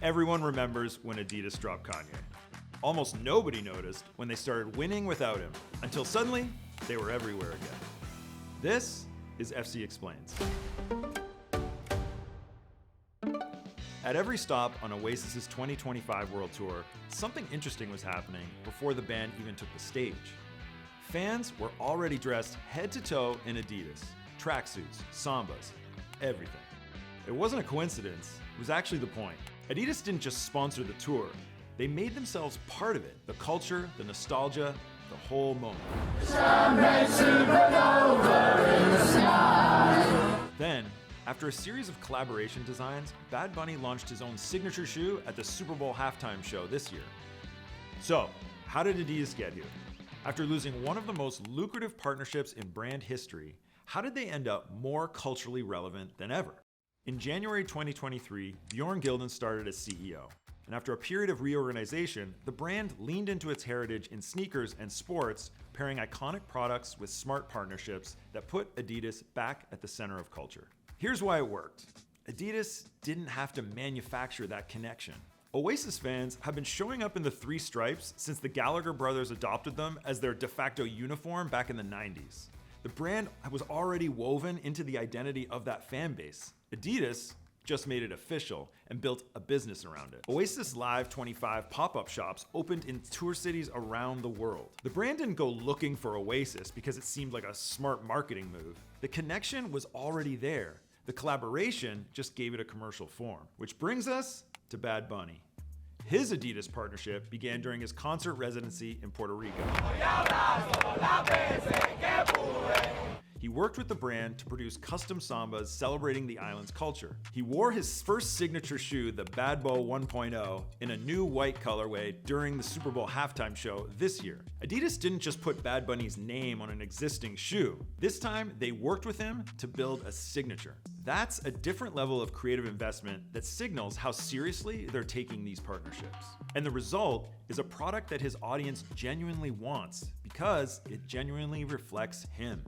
Everyone remembers when Adidas dropped Kanye. Almost nobody noticed when they started winning without him, until suddenly, they were everywhere again. This is FC Explains. At every stop on Oasis's 2025 World Tour, something interesting was happening before the band even took the stage. Fans were already dressed head to toe in Adidas, tracksuits, sambas, everything. It wasn't a coincidence, it was actually the point. Adidas didn't just sponsor the tour, they made themselves part of it. The culture, the nostalgia, the whole moment. Then, after a series of collaboration designs, Bad Bunny launched his own signature shoe at the Super Bowl halftime show this year. So, how did Adidas get here? After losing one of the most lucrative partnerships in brand history, how did they end up more culturally relevant than ever? In January 2023, Bjorn Gulden started as CEO. And after a period of reorganization, the brand leaned into its heritage in sneakers and sports, pairing iconic products with smart partnerships that put Adidas back at the center of culture. Here's why it worked. Adidas didn't have to manufacture that connection. Oasis fans have been showing up in the three stripes since the Gallagher brothers adopted them as their de facto uniform back in the 90s. The brand was already woven into the identity of that fan base. Adidas just made it official and built a business around it. Oasis Live 25 pop-up shops opened in tour cities around the world. The brand didn't go looking for Oasis because it seemed like a smart marketing move. The connection was already there. The collaboration just gave it a commercial form. Which brings us to Bad Bunny. His Adidas partnership began during his concert residency in Puerto Rico. He worked with the brand to produce custom sambas celebrating the island's culture. He wore his first signature shoe, the Bad Bo 1.0, in a new white colorway during the Super Bowl halftime show this year. Adidas didn't just put Bad Bunny's name on an existing shoe. This time, they worked with him to build a signature. That's a different level of creative investment that signals how seriously they're taking these partnerships. And the result is a product that his audience genuinely wants because it genuinely reflects him.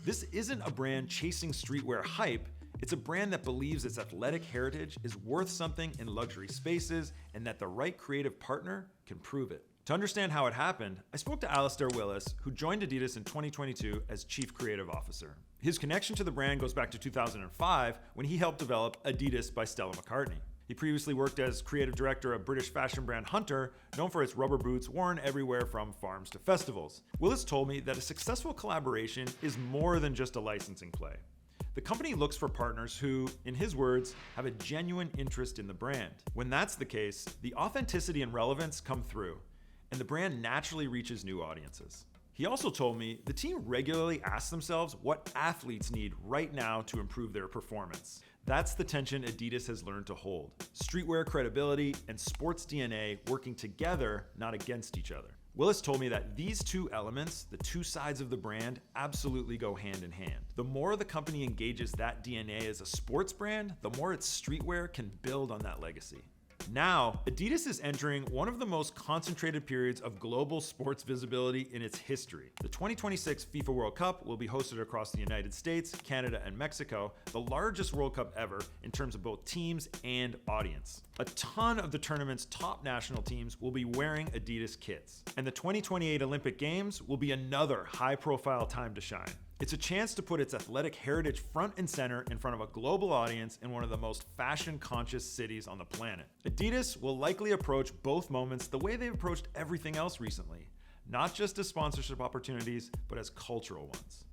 This isn't a brand chasing streetwear hype, it's a brand that believes its athletic heritage is worth something in luxury spaces and that the right creative partner can prove it. To understand how it happened, I spoke to Alistair Willis, who joined Adidas in 2022 as Chief Creative Officer. His connection to the brand goes back to 2005 when he helped develop Adidas by Stella McCartney. He previously worked as creative director of British fashion brand Hunter, known for its rubber boots worn everywhere from farms to festivals. Willis told me that a successful collaboration is more than just a licensing play. The company looks for partners who, in his words, have a genuine interest in the brand. When that's the case, the authenticity and relevance come through, and the brand naturally reaches new audiences. He also told me the team regularly asks themselves what athletes need right now to improve their performance. That's the tension Adidas has learned to hold. Streetwear credibility and sports DNA working together, not against each other. Willis told me that these two elements, the two sides of the brand, absolutely go hand in hand. The more the company engages that DNA as a sports brand, the more its streetwear can build on that legacy. Now, Adidas is entering one of the most concentrated periods of global sports visibility in its history. The 2026 FIFA World Cup will be hosted across the United States, Canada, and Mexico, the largest World Cup ever in terms of both teams and audience. A ton of the tournament's top national teams will be wearing Adidas kits. And the 2028 Olympic Games will be another high-profile time to shine. It's a chance to put its athletic heritage front and center in front of a global audience in one of the most fashion-conscious cities on the planet. Adidas will likely approach both moments the way they've approached everything else recently, not just as sponsorship opportunities, but as cultural ones.